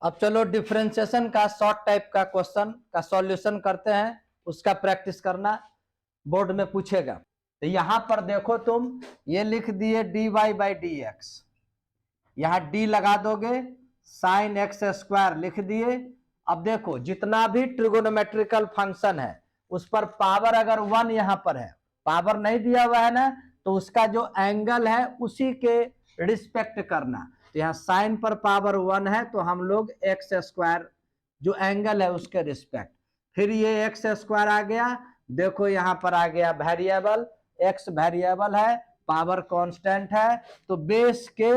अब चलो डिफरेंशिएशन का शॉर्ट टाइप का क्वेश्चन का सॉल्यूशन करते हैं, उसका प्रैक्टिस करना, बोर्ड में पूछेगा। तो यहां पर देखो तुम ये लिख दिए dy बाई डी एक्स, यहां डी लगा दोगे, साइन एक्स स्क्वायर लिख दिए। अब देखो जितना भी ट्रिगोनोमेट्रिकल फंक्शन है उस पर पावर अगर 1 यहां पर है, पावर नहीं दिया हुआ है ना, तो उसका जो एंगल है उसी के रिस्पेक्ट करना। तो यहाँ साइन पर पावर 1 है तो हम लोग एक्स स्क्वायर जो एंगल है उसके रिस्पेक्ट, फिर ये एक्स स्क्वायर आ गया। देखो यहाँ पर आ गया वेरिएबल, एक्स वेरिएबल है, पावर कांस्टेंट है, तो बेस के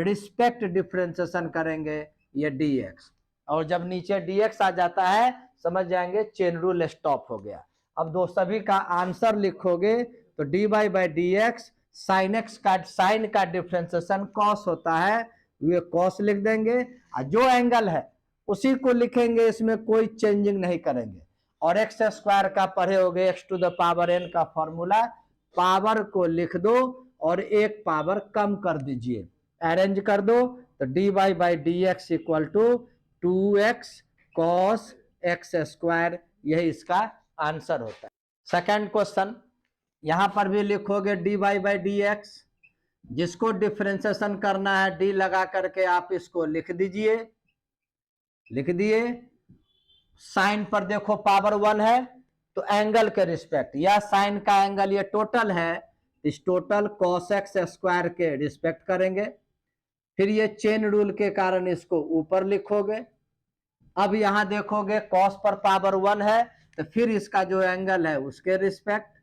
रिस्पेक्ट डिफरेंशिएशन करेंगे ये dx, और जब नीचे dx आ जाता है समझ जाएंगे चेन रूल स्टॉप हो गया। अब दो सभी का आंसर लिखोगे तो dy by D x, sine x का साइन का डिफरेंशिएशन कॉस होता है, ये कॉस लिख देंगे, और जो एंगल है उसी को लिखेंगे, इसमें कोई चेंजिंग नहीं करेंगे। और एक्स स्क्वायर का पढ़े होगे x to the power n का फॉर्मूला, पावर को लिख दो और एक पावर कम कर दीजिए, अरेंज कर दो, तो dy by D x equal to 2x cos x square, यही इसका आंसर होता है। सेकंड क्वेश्चन, यहां पर भी लिखोगे dy बाई डी एक्स, जिसको डिफरेंशिएशन करना है डी लगा करके आप इसको लिख दीजिए, लिख दिए। साइन पर देखो पावर 1 है तो एंगल के रिस्पेक्ट, या साइन का एंगल ये टोटल है, इस टोटल कॉस एक्स स्क्वायर के रिस्पेक्ट करेंगे। फिर ये चेन रूल के कारण इसको ऊपर लिखोगे। अब यहां देखोगे कॉस पर पावर 1 है तो फिर इसका जो एंगल है उसके रिस्पेक्ट,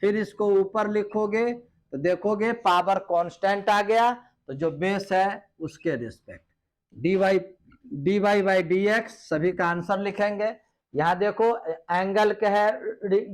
फिर इसको ऊपर लिखोगे तो देखोगे पावर कांस्टेंट आ गया, तो जो बेस है उसके respect, dy by D x, सभी का आंसर लिखेंगे। यहां देखो एंगल के है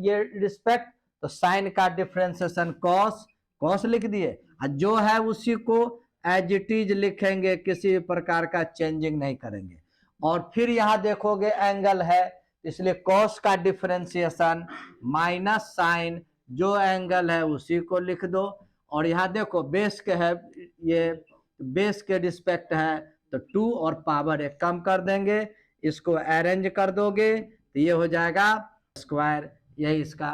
ये रिस्पेक्ट, तो साइन का डिफरेंशिएशन कॉस, कॉस लिख दिए, और जो है उसी को एज इट इज लिखेंगे, किसी प्रकार का चेंजिंग नहीं करेंगे। और फिर यहां देखोगे एंगल है, इसलिए कॉस का डिफरेंशिएशन माइनस साइन, जो एंगल है उसी को लिख दो। और यहां देखो बेस के है, ये बेस के रिस्पेक्ट है तो 2 और पावर 1 कम कर देंगे, इसको अरेंज कर दोगे तो ये हो जाएगा स्क्वायर, यही इसका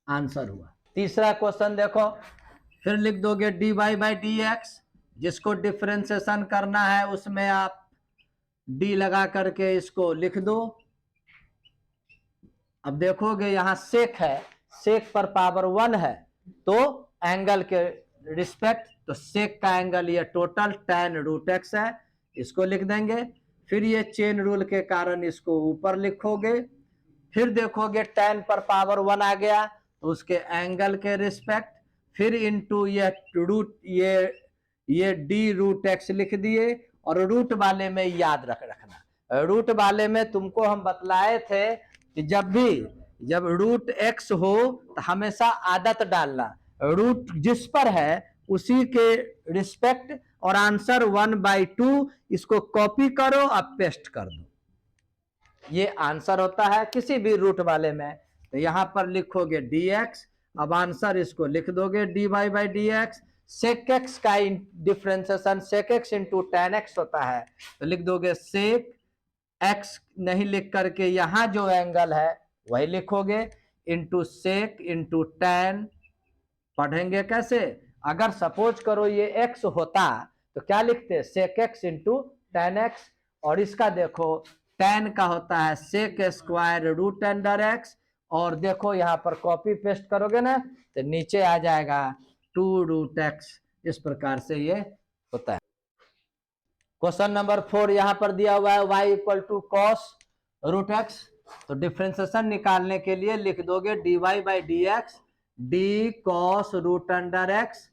आंसर हुआ। तीसरा क्वेश्चन देखो, फिर लिख दोगे dy बाई डी एक्स, जिसको डिफरेंशिएशन करना है उसमें आप डी लगा करके इसको लिख दो। अब देखोगे यहां सेक है, सेक पर पावर 1 है तो एंगल के रिस्पेक्ट, तो सेक का एंगल ये टोटल tan रूट एक्स है, इसको लिख देंगे। फिर ये चेन रूल के कारण इसको ऊपर लिखोगे। फिर देखोगे tan पर पावर 1 आ गया तो उसके एंगल के रिस्पेक्ट, फिर इनटू ये रूट, ये डी रूट एक्स लिख दिए। और रूट वाले में याद रखना, रूट वाले में तुमको हम बतलाए थे कि जब रूट एक्स हो तो हमेशा आदत डालना, रूट जिस पर है उसी के रिस्पेक्ट, और आंसर 1/2, इसको कॉपी करो अब पेस्ट कर दो, ये आंसर होता है किसी भी रूट वाले में। तो यहां पर लिखोगे dx, अब आंसर इसको लिख दोगे dy by D X, sec X का differentiation sec x into tan X होता है, तो लिख दोगे सेक एक्स, नहीं लिख करके यहां जो एंगल है वही लिखोगे, इंटू सेक इंटू टेन। पढ़ेंगे कैसे, अगर सपोज करो ये एक्स होता तो क्या लिखते, sec x into tan x, और इसका देखो टेन का होता है sec square root under x, और देखो यहाँ पर कॉपी पेस्ट करोगे ना तो नीचे आ जाएगा 2 रूट एक्स, इस प्रकार से ये होता है। क्वेश्चन नंबर 4 यहां पर दिया हुआ है y equal to cos root x, तो डिफरेंशिएशन निकालने के लिए लिख दोगे dy by D x, d cos root under x.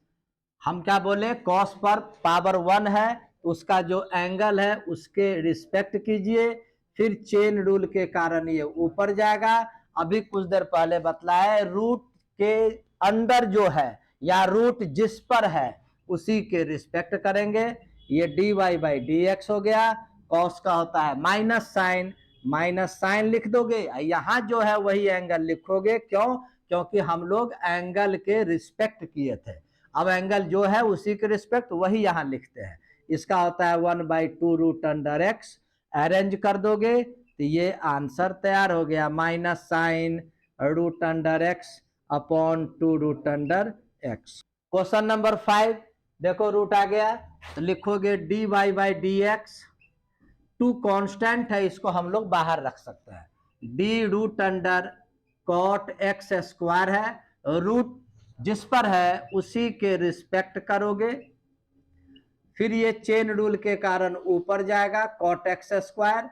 हम क्या बोले, कॉस पर पावर 1 है उसका जो एंगल है उसके रिस्पेक्ट कीजिए, फिर चेन रूल के कारण ये ऊपर जाएगा। अभी कुछ देर पहले बतलाया रूट के अंदर जो है या रूट जिस पर है उसी के रिस्पेक्ट करेंगे, ये dy बाई डी एक्स हो गया। कॉस का होता है माइनस साइन लिख दोगे, यहां जो है वही एंगल लिखोगे, क्यों, क्योंकि हम लोग एंगल के रिस्पेक्ट किए थे, अब एंगल जो है उसी के रिस्पेक्ट वही यहां लिखते हैं। इसका होता है 1/2 रूट अंडर एक्स, अरेंज कर दोगे तो ये आंसर तैयार हो गया, minus sine root under x upon 2 root under x. Question number 5 देखो, रूट आ गया तो लिखोगे dy by D x, two constant है इसको हम लोग बाहर रख सकते हैं, d root under cot x square है, रूट जिस पर है उसी के रिस्पेक्ट करोगे, फिर ये चेन रूल के कारण ऊपर जाएगा कॉट एक्स स्क्वायर,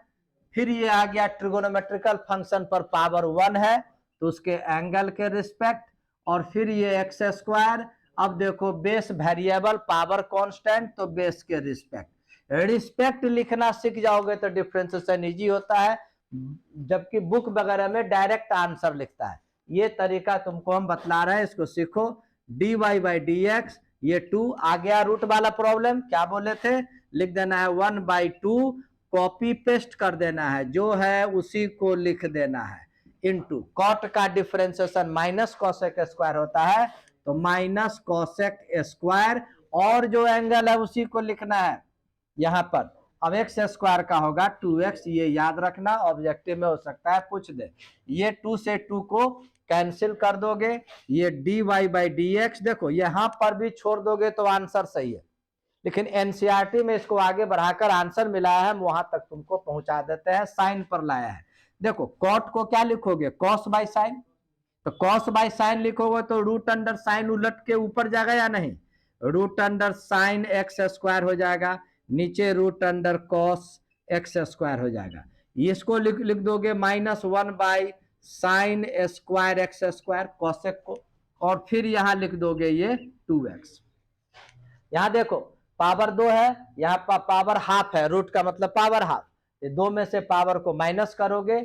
फिर ये आ गया ट्रिगोनोमेट्रिकल फंक्शन पर पावर 1 है तो उसके एंगल के रिस्पेक्ट, और फिर ये एक्स स्क्वायर। अब देखो बेस वेरिएबल पावर कांस्टेंट तो बेस के रिस्पेक्ट, रिस्पेक्ट लिखना सीख जाओगे तो डिफरेंशिएशन इजी होता है, जबकि बुक वगैरह में डायरेक्ट आंसर लिखता है। ये तरीका तुमको हम बतला रहे हैं, इसको सीखो। dy बाई डी एक्स, ये 2 आ गया, रूट वाला प्रॉब्लम क्या बोले थे, लिख देना है 1/2, कॉपी पेस्ट कर देना है, जो है उसी को लिख देना है, इनटू कॉट का डिफरेंशिएशन माइनस कॉसेक स्क्वायर होता है तो माइनस कॉसेक स्क्वायर, और जो एंगल है उसी को लिखना है यहां पर। अब एक्स स्क्वायर का होगा 2x, ये याद रखना, ऑब्जेक्टिव में हो सकता है पूछ दे। ये 2 से 2 को कैंसिल कर दोगे, ये dy बाई डी एक्स, देखो यहां पर भी छोड़ दोगे तो आंसर सही है, लेकिन एनसीईआरटी में इसको आगे बढ़ाकर आंसर मिला है, हम वहां तक तुमको पहुंचा देते हैं, साइन पर लाया है। देखो कॉट को क्या लिखोगे, कॉस बाई साइन, तो कॉस बाई साइन लिखोगे तो रूट अंडर साइन उलट के ऊपर जाएगा या नहीं, root under sine x square हो जाएगा, नीचे root under cos x square हो जाएगा, इसको लिख दोगे -1 sine square x square cosec को, और फिर यहां लिख दोगे ये 2x। यहां देखो पावर 2 है, यहाँ पर पावर हाफ है, रूट का मतलब पावर हाफ, ये 2 में से पावर को माइनस करोगे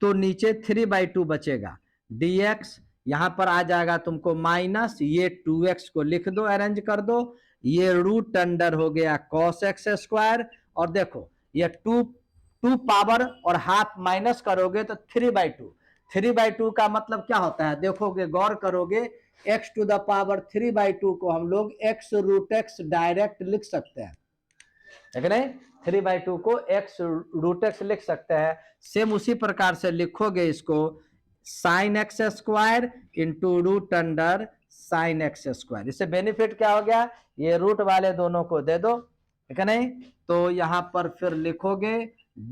तो नीचे 3/2 बचेगा, dx यहां पर आ जाएगा तुमको माइनस, ये 2x को लिख दो, अरेंज कर दो, ये रूट अंडर हो गया cos एक्स स्क्वायर, और देखो ये 2 पावर और हाफ माइनस करोगे तो 3/2, 3/2 का मतलब क्या होता है, देखोगे गौर करोगे, x टू द पावर 3/2 को हम लोग x रूट एक्स डायरेक्ट लिख सकते हैं, है नहीं, 3/2 को x रूट एक्स लिख सकते हैं। सेम उसी प्रकार से लिखोगे इसको sine x square into root under sine x square, इससे बेनिफिट क्या हो गया, ये रूट वाले दोनों को दे दो, है नहीं, तो यहां पर फिर लिखोगे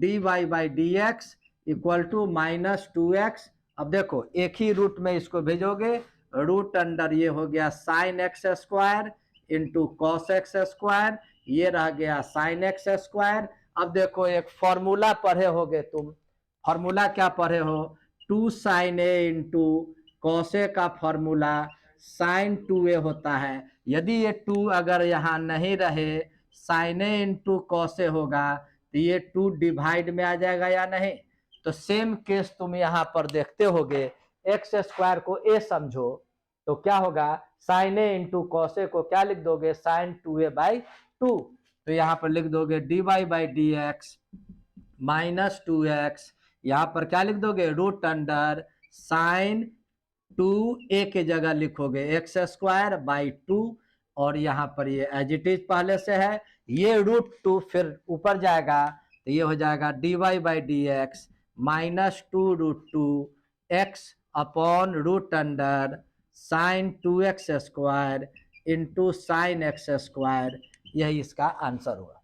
dy by D x equal to -2x। अब देखो एक ही रूट में इसको भेजोगे, रूट अंडर ये हो गया sign x square into cos x square, ये रह गया साइन एक्स स्क्वायर। अब देखो एक फॉर्मूला पढ़े होगे तुम, फॉर्मूला क्या पढ़े हो, 2 साइन ए इंटू कॉसे का फॉर्मूला साइन 2a होता है, यदि ये 2 अगर यहाँ नहीं रहे, साइन ए इंटू कॉसे होगा तो ये 2 डिवाइड में आ जाएगा या नहीं, तो सेम केस तुम यहाँ पर देखते होगे, एक्स स्क्वायर को ए समझो तो क्या होगा, साइन ए इंटू कॉसे को क्या लिख दोगे, साइन 2a/2, तो यहाँ पर लिख दोगे dy by D x -2x, यहाँ पर क्या लिख दोगे, रूट अंडर साइन 2a के जगह लिखोगे एक्स स्क्वायर बाई 2, और यहाँ पर ये एज इट इज पहले से है, ये √2 फिर ऊपर जाएगा तो ये हो जाएगा dy by D x -2√2 x upon root under sine 2x square into sine x square, यही इसका आंसर हुआ।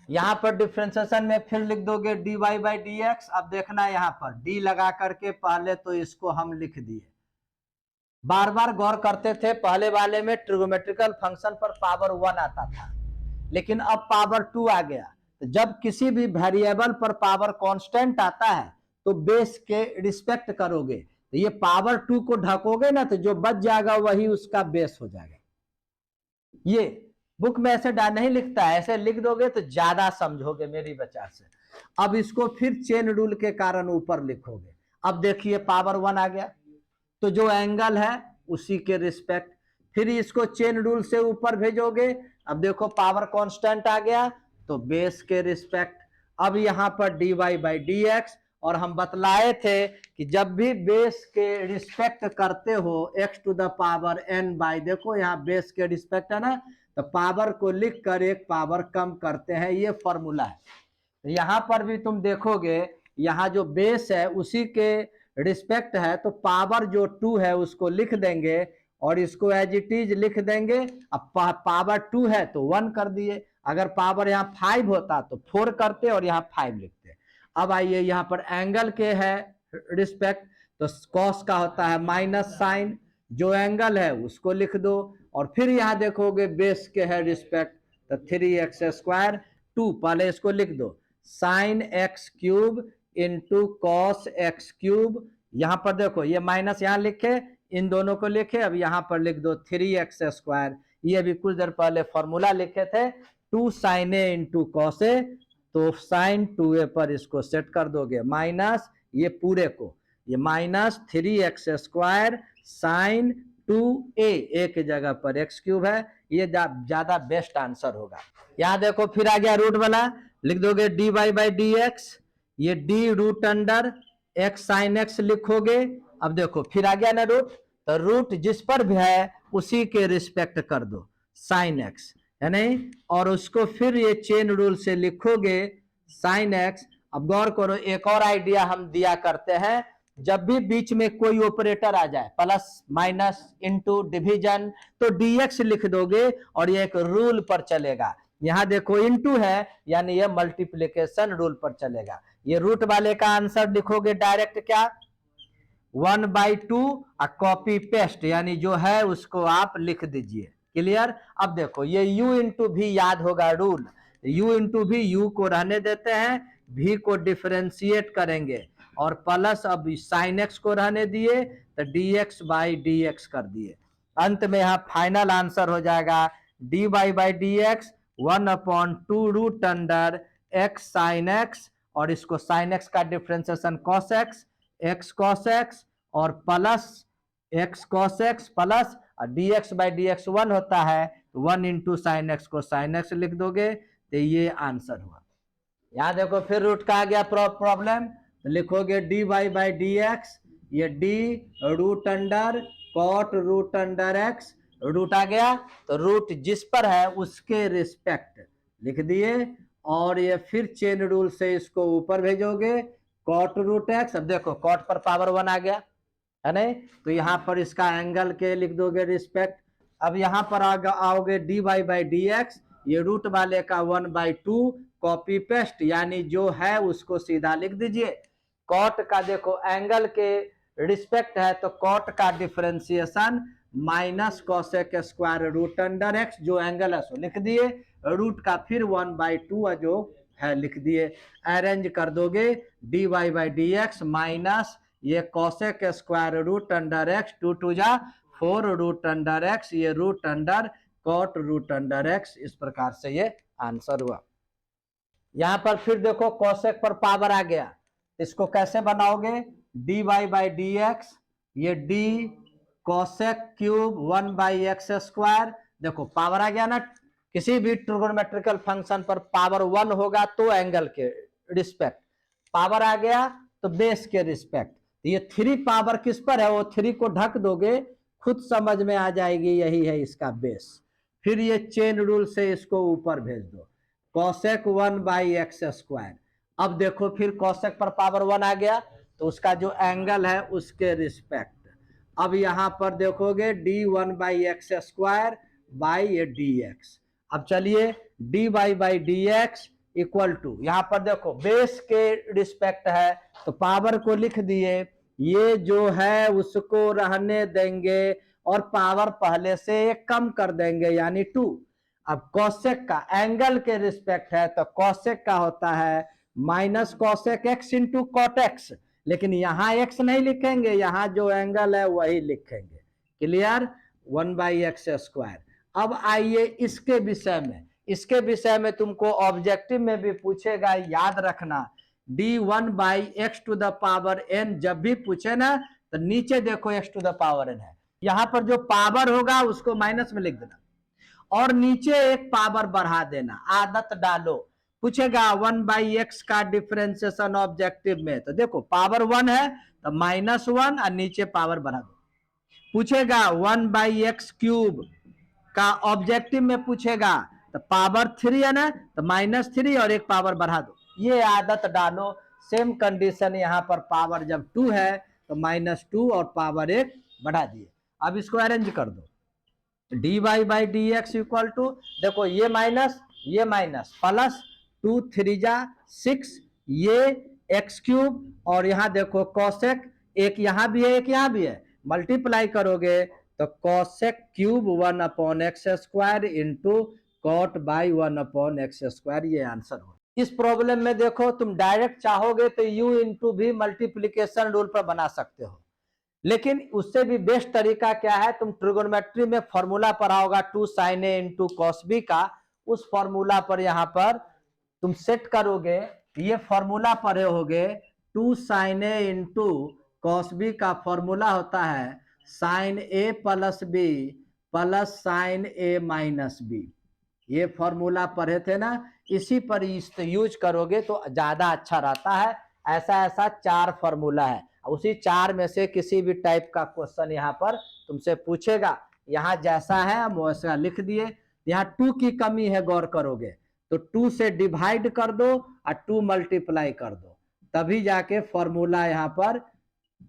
यहां पर डिफरेंशिएशन में फिर लिख दोगे dy बाई डी एक्स, अब देखना यहाँ पर d लगा करके पहले तो इसको हम लिख दिए, बार बार गौर करते थे, पहले वाले में ट्रिगोमेट्रिकल फंक्शन पर पावर 1 आता था, लेकिन अब पावर 2 आ गया, तो जब किसी भी वेरिएबल पर पावर कांस्टेंट आता है तो बेस के रिस्पेक्ट करोगे, तो ये पावर 2 को ढकोगे ना तो जो बच जाएगा वही उसका बेस हो जाएगा। ये बुक में ऐसे नहीं लिखता है, ऐसे लिख दोगे तो ज्यादा समझोगे मेरी वजह से। अब इसको फिर चेन रूल के कारण ऊपर लिखोगे, अब देखिए पावर 1 आ गया तो जो एंगल है उसी के रिस्पेक्ट, फिर इसको चेन रूल से ऊपर भेजोगे, अब देखो पावर कांस्टेंट आ गया तो बेस के रिस्पेक्ट। अब यहाँ पर dy बाई डी एक्स, और हम बतलाए थे कि जब भी बेस के रिस्पेक्ट करते हो x to the power n by, देखो यहाँ बेस के रिस्पेक्ट है ना, तो पावर को लिख कर एक पावर कम करते हैं, ये फॉर्मूला है, तो यहाँ पर भी तुम देखोगे, यहाँ जो बेस है उसी के रिस्पेक्ट है, तो पावर जो 2 है उसको लिख देंगे और इसको एज इट इज लिख देंगे। अब पावर 2 है तो 1 कर दिए, अगर पावर यहाँ 5 होता तो 4 करते और यहाँ 5 लिखते। अब आइए यहाँ पर एंगल के है रिस्पेक्ट, तो कॉस का होता है माइनस साइन, जो एंगल है उसको लिख दो, और फिर यहाँ देखोगे बेस के है रिस्पेक्ट, तो 3x² 2, पहले इसको लिख दो sine x cube into cos x cube. यहां पर देखो ये माइनस यहाँ लिखे, इन दोनों को लिखे, अब यहाँ पर लिख दो 3x²। ये अभी कुछ देर पहले फॉर्मूला लिखे थे 2 sin a into cos A, तो साइन 2a पर इसको सेट कर दोगे माइनस ये पूरे को, ये माइनस 3x² साइन 2a, एक जगह पर x³ है, ये ज्यादा बेस्ट आंसर होगा। यहाँ देखो फिर आ गया रूट वाला, लिख दोगे dy बाई डी एक्स, ये d root under x sine x लिखोगे। अब देखो फिर आ गया ना रूट, तो रूट जिस पर भी है उसी के रिस्पेक्ट कर दो साइन x, है नहीं, और उसको फिर ये चेन रूल से लिखोगे साइन x। अब गौर करो, एक और आइडिया हम दिया करते हैं, जब भी बीच में कोई ऑपरेटर आ जाए प्लस माइनस इंटू डिवीजन, तो dx लिख दोगे और ये एक रूल पर चलेगा। यहां देखो इंटू है यानी ये मल्टीप्लिकेशन रूल पर चलेगा। ये रूट वाले का आंसर लिखोगे डायरेक्ट क्या 1/2, कॉपी पेस्ट यानी जो है उसको आप लिख दीजिए। क्लियर। अब देखो ये u इंटू भी याद होगा रूल, u इंटू भी, u को रहने देते हैं, v को डिफरेंशिएट करेंगे और प्लस अब साइन x को रहने दिए तो dx बाई dx कर दिए। अंत में यहाँ फाइनल आंसर हो जाएगा dy by dx 1/2 root under x sine x, और इसको साइन x का differentiation cos x cos x और plus x cos x plus dx by dx 1 होता है, 1 इंटू साइन x को साइन x लिख दोगे, तो ये आंसर हुआ। यहाँ देखो फिर रूट का आ गया प्रॉब्लम, तो लिखोगे dy बाई dx, ये d root under cot root under x, root आ गया तो रूट जिस पर है उसके रिस्पेक्ट लिख दिए, और ये फिर चेन रूल से इसको ऊपर भेजोगे कॉट रूट x। अब देखो कॉट पर पावर 1 आ गया है नहीं, तो यहाँ पर इसका एंगल के लिख दोगे रिस्पेक्ट। अब यहाँ पर आओगे dy बाई dx, ये रूट वाले का 1/2 कॉपी पेस्ट, यानी जो है उसको सीधा लिख दीजिए। कॉट का देखो एंगल के रिस्पेक्ट है तो कॉट का differentiation minus cosec square root under x, जो एंगल है सो लिख दिए, रूट का फिर 1/2 जो है लिख दिए। अरेंज कर दोगे dy बाई dx माइनस ये cosec square root under x, 2 2 जा 4 रूट अंडर एक्स, ये root under cot root under x, इस प्रकार से ये आंसर हुआ। यहां पर फिर देखो कॉसेक पर पावर आ गया, इसको कैसे बनाओगे dy बाई dx, ये d कॉसेक क्यूब 1/x²। देखो पावर आ गया ना, किसी भी ट्रिगोनोमेट्रिकल फंक्शन पर पावर 1 होगा तो एंगल के रिस्पेक्ट, पावर आ गया तो बेस के रिस्पेक्ट, ये 3 पावर किस पर है वो 3 को ढक दोगे, खुद समझ में आ जाएगी, यही है इसका बेस। फिर ये चेन रूल से इसको ऊपर भेज दो कॉसेक 1/x²। अब देखो फिर कॉसेक पर पावर 1 आ गया तो उसका जो एंगल है उसके रिस्पेक्ट। अब यहां पर देखोगे d1/x² बाई ये dx। अब चलिए dy by dx equal to, यहां पर देखो बेस के रिस्पेक्ट है तो पावर को लिख दिए, ये जो है उसको रहने देंगे और पावर पहले से एक कम कर देंगे यानी 2। अब कॉसेक का एंगल के रिस्पेक्ट है तो कॉसेक का होता है minus cosec x into cot x, लेकिन यहाँ x नहीं लिखेंगे, यहाँ जो एंगल है वही लिखेंगे। क्लियर। 1/x²। अब आइए इसके विषय में, इसके विषय में तुमको ऑब्जेक्टिव में भी पूछेगा, याद रखना d1/x⁴n जब भी पूछे ना तो नीचे देखो x⁴n है, यहाँ पर जो पावर होगा उसको माइनस में लिख देना और नीचे एक पावर बढ़ा देना, आदत डालो। पूछेगा 1/x का डिफरेंशिएशन ऑब्जेक्टिव में, तो देखो पावर 1 है तो -1 और नीचे पावर बढ़ा दो। पूछेगा 1/x³ का ऑब्जेक्टिव में पूछेगा तो पावर 3 है ना, तो -3 और एक पावर बढ़ा दो, ये आदत डालो। सेम कंडीशन यहाँ पर पावर जब 2 है तो -2 और पावर 1 बढ़ा दिए। अब इसको अरेंज कर दो, dy by D x equal to, देखो ये माइनस प्लस 2 3 जा 6, ये एक्स क्यूब और यहाँ देखो कॉसेक, एक यहाँ भी है एक यहाँ भी है, मल्टीप्लाई करोगे तो cosec cube 1/x² into caught by 1/x², ये आंसर हो। इस प्रॉब्लम में देखो तुम डायरेक्ट चाहोगे तो u इंटू भी मल्टीप्लीकेशन रूल पर बना सकते हो, लेकिन उससे भी बेस्ट तरीका क्या है, तुम ट्रिगोनोमेट्री में फॉर्मूला पढ़ा होगा 2 sin a into cos B का, उस फॉर्मूला पर यहाँ पर तुम सेट करोगे, ये फॉर्मूला पढ़े होगे 2 sin a into cos B का फॉर्मूला होता है sin a plus B plus sin a minus B, ये फॉर्मूला पढ़े थे ना, इसी पर यूज करोगे तो ज्यादा अच्छा रहता है। ऐसा 4 फॉर्मूला है, उसी 4 में से किसी भी टाइप का क्वेश्चन यहाँ पर तुमसे पूछेगा, यहाँ जैसा है हम वैसा लिख दिए। यहाँ 2 की कमी है, गौर करोगे तो 2 से डिवाइड कर दो और 2 मल्टीप्लाई कर दो, तभी जाके फॉर्मूला यहाँ पर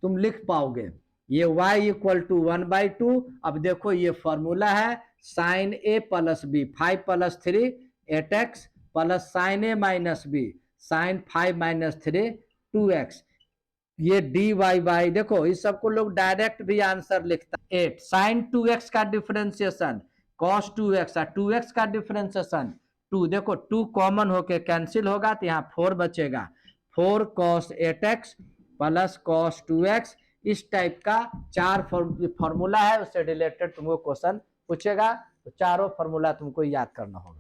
तुम लिख पाओगे। ये y इक्वल टू 1/2, अब देखो ये फॉर्मूला है sine A plus B, 5 plus 3 8x plus sine A minus B sine 5 minus 3 2x, ये dy बाई, देखो इस सबको लोग डायरेक्ट भी आंसर लिखता है 8 साइन 2x का डिफरेंशिएशन cos 2x, 2x का डिफरेंशिएशन 2, देखो 2 कॉमन होके कैंसिल होगा तो यहाँ 4 बचेगा, 4 cos 8x plus cos 2x, इस टाइप का 4 फॉर्मूला है, उससे रिलेटेड तुमको क्वेश्चन पूछेगा, तो चारों फॉर्मूला तुमको याद करना होगा।